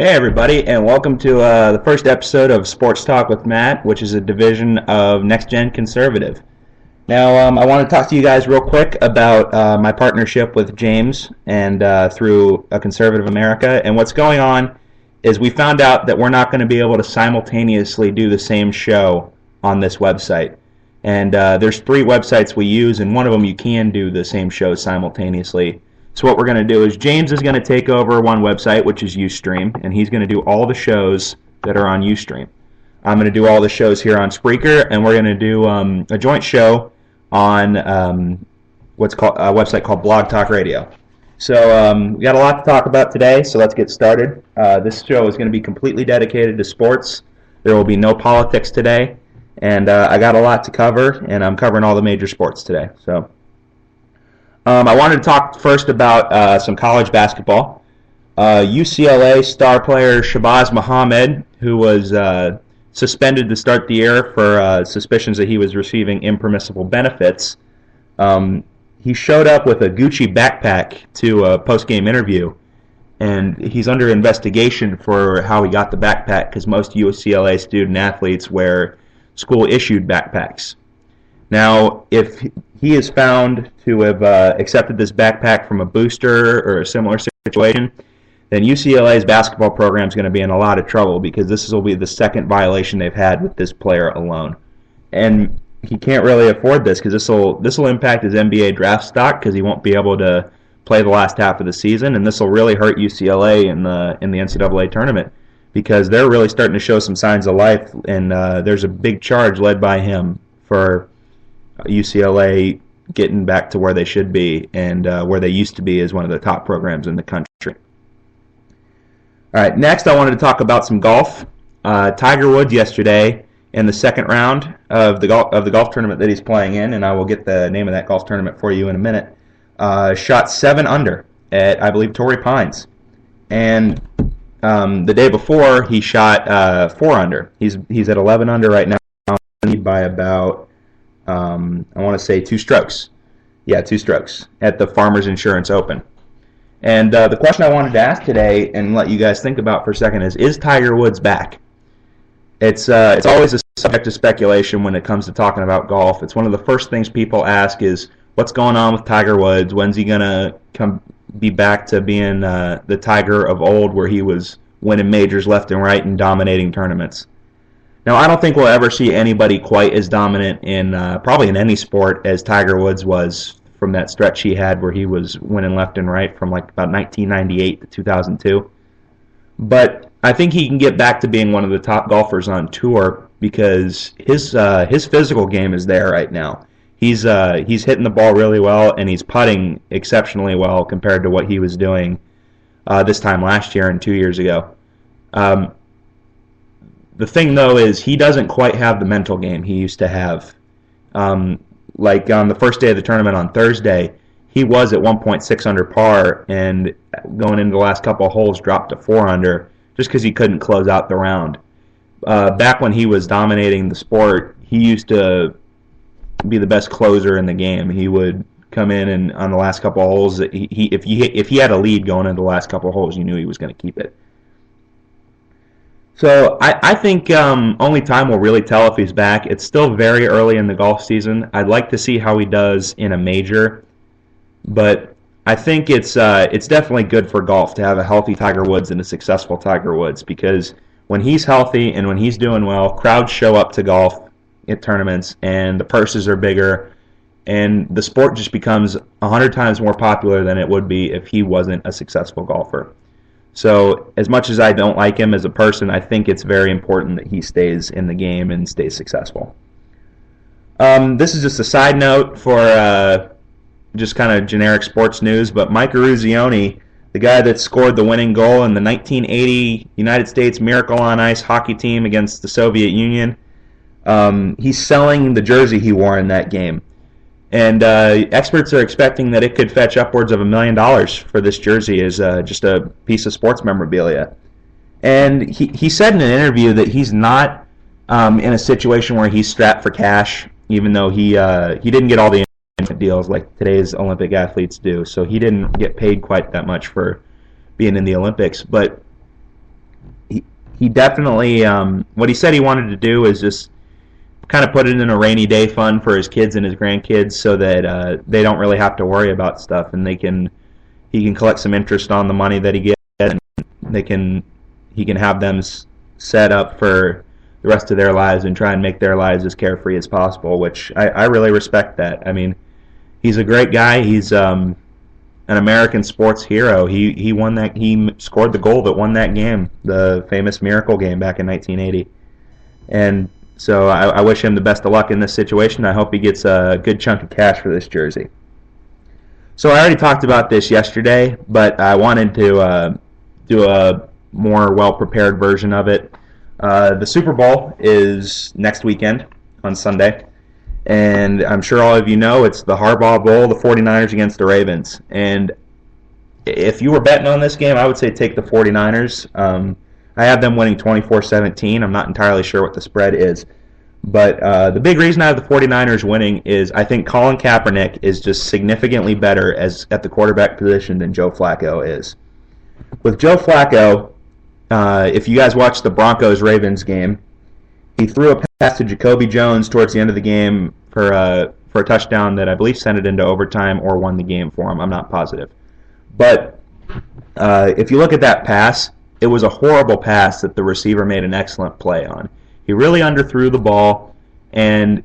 Hey everybody, and welcome to the first episode of Sports Talk with Matt, which is a division of Next Gen Conservative. Now, I want to talk to you guys real quick about my partnership with James and through a Conservative America. And what's going on is we found out that we're not going to be able to simultaneously do the same show on this website. And there's 3 websites we use, and one of them you can do the same show simultaneously. So what we're going to do is James is going to take over one website, which is Ustream, and he's going to do all the shows that are on Ustream. I'm going to do all the shows here on Spreaker, and we're going to do a joint show on what's called a website called Blog Talk Radio. So we got a lot to talk about today, so let's get started. This show is going to be completely dedicated to sports. There will be no politics today, and I got a lot to cover, and I'm covering all the major sports today. So. I wanted to talk first about some college basketball. UCLA star player Shabazz Muhammad, who was suspended to start the year for suspicions that he was receiving impermissible benefits, he showed up with a Gucci backpack to a post-game interview, and he's under investigation for how he got the backpack because most UCLA student-athletes wear school-issued backpacks. Now, if he is found to have accepted this backpack from a booster or a similar situation, then UCLA's basketball program is going to be in a lot of trouble because this will be the second violation they've had with this player alone. And he can't really afford this because this will impact his NBA draft stock because he won't be able to play the last half of the season, and this will really hurt UCLA in the NCAA tournament because they're really starting to show some signs of life, and there's a big charge led by him for UCLA getting back to where they should be and where they used to be as one of the top programs in the country. All right, next I wanted to talk about some golf. Tiger Woods yesterday in the second round of the golf tournament that he's playing in, and I will get the name of that golf tournament for you in a minute, shot 7 under at, I believe, Torrey Pines. And the day before, he shot 4 under. He's at 11 under right now, by about I want to say 2 strokes. Yeah, 2 strokes at the Farmers Insurance Open. And the question I wanted to ask today and let you guys think about for a second is Tiger Woods back? It's always a subject of speculation when it comes to talking about golf. It's one of the first things people ask is, what's going on with Tiger Woods? When's he going to be back to being the Tiger of old where he was winning majors left and right and dominating tournaments? Now, I don't think we'll ever see anybody quite as dominant in probably in any sport as Tiger Woods was from that stretch he had where he was winning left and right from like about 1998 to 2002. But I think he can get back to being one of the top golfers on tour because his physical game is there right now. He's hitting the ball really well and he's putting exceptionally well compared to what he was doing this time last year and 2 years ago. The thing, though, is he doesn't quite have the mental game he used to have. Like on the first day of the tournament on Thursday, he was at 1.6 under par, and going into the last couple of holes dropped to 4 under just because he couldn't close out the round. Back when he was dominating the sport, he used to be the best closer in the game. He would come in and on the last couple of holes, if he had a lead going into the last couple of holes, you knew he was going to keep it. So I think only time will really tell if he's back. It's still very early in the golf season. I'd like to see how he does in a major, but I think it's definitely good for golf to have a healthy Tiger Woods and a successful Tiger Woods because when he's healthy and when he's doing well, crowds show up to golf at tournaments and the purses are bigger and the sport just becomes 100 times more popular than it would be if he wasn't a successful golfer. So as much as I don't like him as a person, I think it's very important that he stays in the game and stays successful. This is just a side note for just kind of generic sports news, but Mike Eruzione, the guy that scored the winning goal in the 1980 United States Miracle on Ice hockey team against the Soviet Union, he's selling the jersey he wore in that game. And experts are expecting that it could fetch upwards of $1 million for this jersey as just a piece of sports memorabilia. And he said in an interview that he's not in a situation where he's strapped for cash, even though he didn't get all the deals like today's Olympic athletes do. So he didn't get paid quite that much for being in the Olympics. But he definitely, what he said he wanted to do is just kind of put it in a rainy day fund for his kids and his grandkids so that they don't really have to worry about stuff, and he can collect some interest on the money that he gets, and he can have them set up for the rest of their lives and try and make their lives as carefree as possible, which I really respect that. I mean, he's a great guy. He's an American sports hero. He won that. He scored the goal that won that game, the famous miracle game back in 1980. And so I wish him the best of luck in this situation. I hope he gets a good chunk of cash for this jersey. So I already talked about this yesterday, but I wanted to do a more well-prepared version of it. The Super Bowl is next weekend on Sunday, and I'm sure all of you know it's the Harbaugh Bowl, the 49ers against the Ravens. And if you were betting on this game, I would say take the 49ers. I have them winning 24-17. I'm not entirely sure what the spread is. But the big reason I have the 49ers winning is I think Colin Kaepernick is just significantly better at the quarterback position than Joe Flacco is. With Joe Flacco, if you guys watched the Broncos-Ravens game, he threw a pass to Jacoby Jones towards the end of the game for a touchdown that I believe sent it into overtime or won the game for him. I'm not positive. But if you look at that pass, it was a horrible pass that the receiver made an excellent play on. He really underthrew the ball, and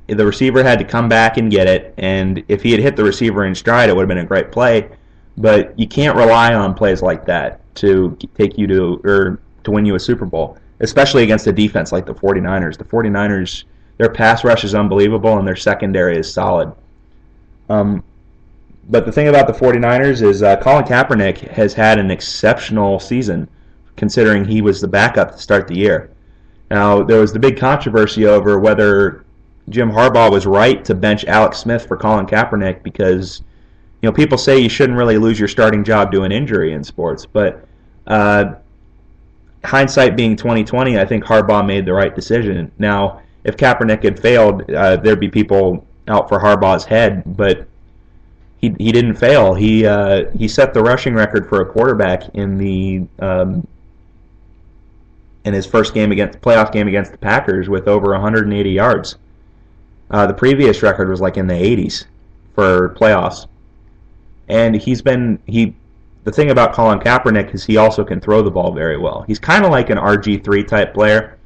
the receiver had to come back and get it. And if he had hit the receiver in stride, it would have been a great play. But you can't rely on plays like that to take you to win you a Super Bowl, especially against a defense like the 49ers. The 49ers, their pass rush is unbelievable, and their secondary is solid. But the thing about the 49ers is Colin Kaepernick has had an exceptional season, considering he was the backup to start the year. Now, there was the big controversy over whether Jim Harbaugh was right to bench Alex Smith for Colin Kaepernick because, people say you shouldn't really lose your starting job to an injury in sports. But hindsight being 2020, I think Harbaugh made the right decision. Now, if Kaepernick had failed, there'd be people out for Harbaugh's head, but he didn't fail. He set the rushing record for a quarterback in his first playoff game against the Packers with over 180 yards. The previous record was like in the 80s for playoffs. And the thing about Colin Kaepernick is he also can throw the ball very well. He's kind of like an RG3 type player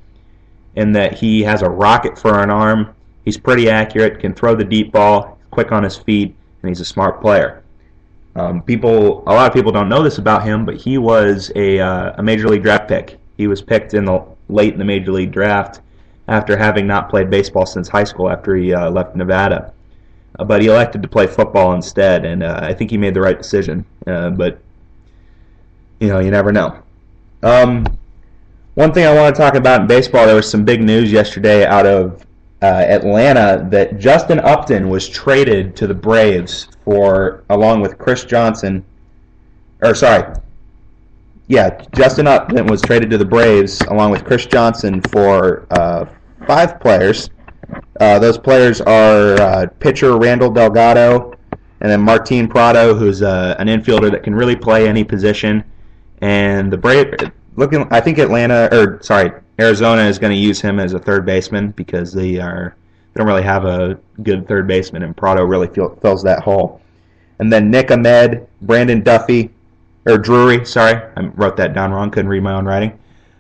in that he has a rocket for an arm. He's pretty accurate, can throw the deep ball, quick on his feet, and he's a smart player. A lot of people don't know this about him, but he was a major league draft pick. He was picked late in the major league draft after having not played baseball since high school after he left Nevada. But he elected to play football instead, and I think he made the right decision. But, you never know. One thing I want to talk about in baseball, there was some big news yesterday out of Atlanta that Justin Upton was traded to the Braves along with Chris Johnson. Justin Upton was traded to the Braves along with Chris Johnson for 5 players. Those players are pitcher Randall Delgado, and then Martin Prado, who's an infielder that can really play any position. And the Braves, I think Arizona is going to use him as a third baseman because they don't really have a good third baseman, and Prado really fills that hole. And then Nick Ahmed, Brandon Drury, I wrote that down wrong, couldn't read my own writing,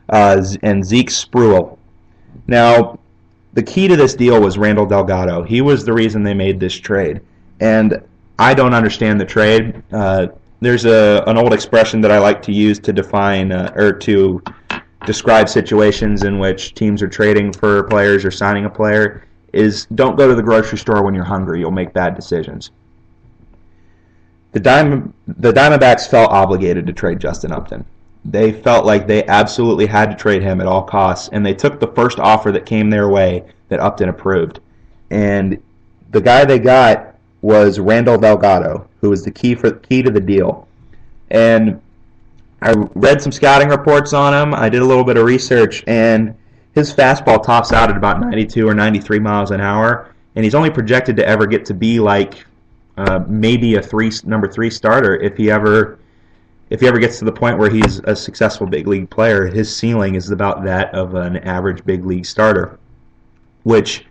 and Zeke Spruill. Now, the key to this deal was Randall Delgado. He was the reason they made this trade. And I don't understand the trade. There's an old expression that I like to use to define or to describe situations in which teams are trading for players or signing a player is don't go to the grocery store when you're hungry. You'll make bad decisions. The Diamondbacks felt obligated to trade Justin Upton. They felt like they absolutely had to trade him at all costs, and they took the first offer that came their way that Upton approved. And the guy they got was Randall Delgado, who was the key to the deal. And I read some scouting reports on him. I did a little bit of research, and his fastball tops out at about 92 or 93 miles an hour, and he's only projected to ever get to be like maybe a number 3 starter if he ever if he ever gets to the point where he's a successful big league player, his ceiling is about that of an average big league starter. Which,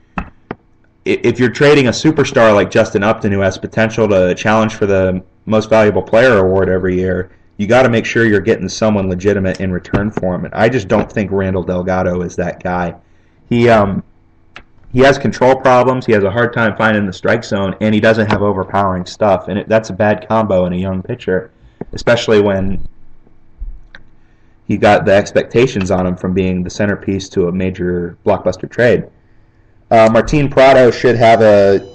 if you're trading a superstar like Justin Upton, who has potential to challenge for the Most Valuable Player award every year, you got to make sure you're getting someone legitimate in return for him. And I just don't think Randall Delgado is that guy. He has control problems. He has a hard time finding the strike zone, and he doesn't have overpowering stuff. And that's a bad combo in a young pitcher, especially when he got the expectations on him from being the centerpiece to a major blockbuster trade. Martin Prado should have a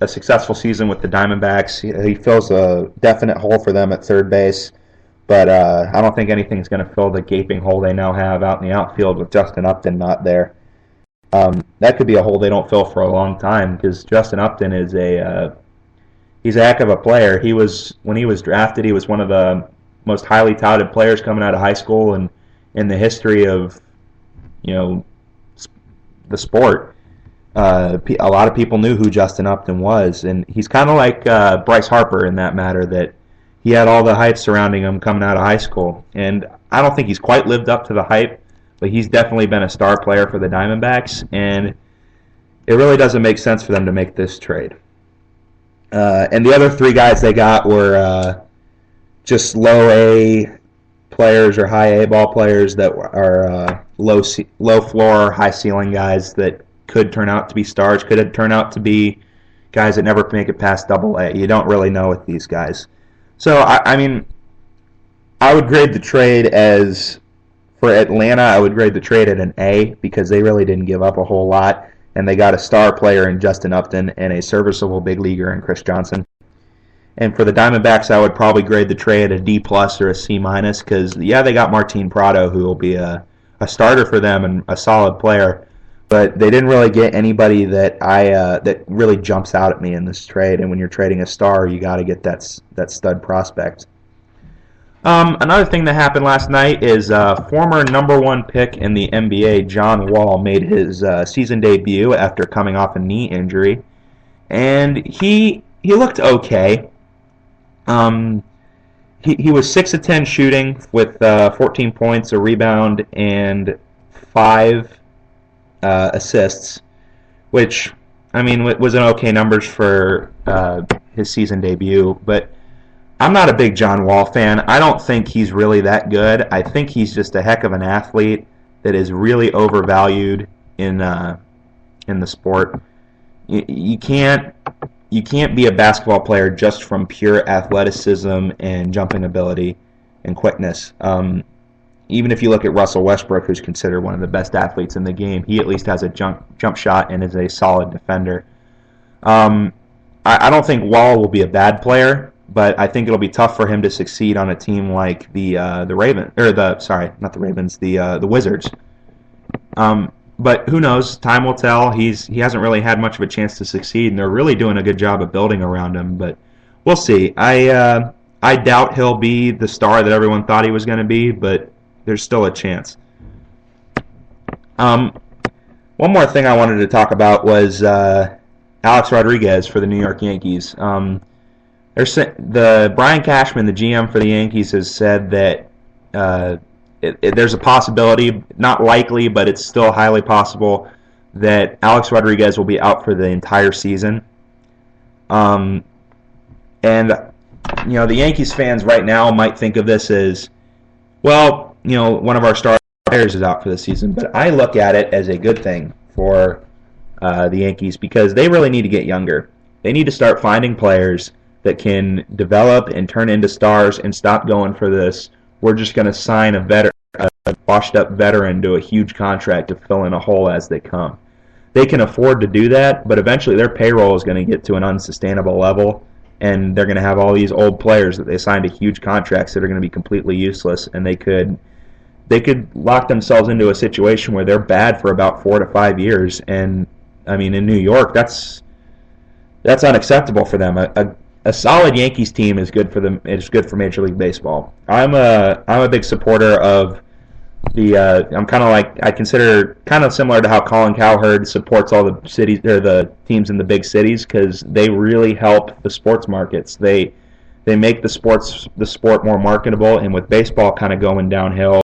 successful season with the Diamondbacks. He fills a definite hole for them at third base, but I don't think anything's going to fill the gaping hole they now have out in the outfield with Justin Upton not there. That could be a hole they don't fill for a long time, because Justin Upton is he's a heck of a player. When he was drafted, he was one of the most highly touted players coming out of high school and in the history of the sport. A lot of people knew who Justin Upton was, and he's kind of like Bryce Harper in that matter, that he had all the hype surrounding him coming out of high school. And I don't think he's quite lived up to the hype, but he's definitely been a star player for the Diamondbacks, and it really doesn't make sense for them to make this trade. And the other three guys they got were just low A players or high A ball players that are low floor, high ceiling guys that could turn out to be stars, could turn out to be guys that never make it past Double A. You don't really know with these guys. So, I mean, I would grade the trade as, for Atlanta, I would grade the trade at an A, because they really didn't give up a whole lot, and they got a star player in Justin Upton and a serviceable big leaguer in Chris Johnson. And for the Diamondbacks, I would probably grade the trade a D+ or a C-, because, yeah, they got Martin Prado, who will be a starter for them and a solid player, but they didn't really get anybody that that really jumps out at me in this trade. And when you're trading a star, you got to get that stud prospect. Another thing that happened last night is former number 1 pick in the NBA, John Wall, made his season debut after coming off a knee injury, and he looked okay. He was 6 of 10 shooting with 14 points, a rebound, and 5 assists, which, I mean, was an okay numbers for his season debut. But I'm not a big John Wall fan. I don't think he's really that good. I think he's just a heck of an athlete that is really overvalued in the sport. You can't be a basketball player just from pure athleticism and jumping ability and quickness. Even if you look at Russell Westbrook, who's considered one of the best athletes in the game, he at least has a jump shot and is a solid defender. I don't think Wall will be a bad player, but I think it'll be tough for him to succeed on a team like the Wizards. But who knows? Time will tell. He hasn't really had much of a chance to succeed, and they're really doing a good job of building around him. But we'll see. I doubt he'll be the star that everyone thought he was going to be, but there's still a chance. One more thing I wanted to talk about was Alex Rodriguez for the New York Yankees. Brian Cashman, the GM for the Yankees, has said that there's a possibility, not likely, but it's still highly possible, that Alex Rodriguez will be out for the entire season. And the Yankees fans right now might think of this as, well, one of our star players is out for the season, but I look at it as a good thing for the Yankees, because they really need to get younger. They need to start finding players that can develop and turn into stars and stop going for this, we're just going to sign a washed-up veteran to a huge contract to fill in a hole as they come. They can afford to do that, but eventually their payroll is going to get to an unsustainable level, and they're going to have all these old players that they signed to huge contracts that are going to be completely useless, and they could lock themselves into a situation where they're bad for about 4 to 5 years. And I mean, in New York, that's unacceptable for them. A solid Yankees team is good for them. It's good for Major League Baseball. I'm a big supporter of the. I consider kind of similar to how Colin Cowherd supports all the cities or the teams in the big cities, because they really help the sports markets. They They make the sport more marketable, and with baseball kind of going downhill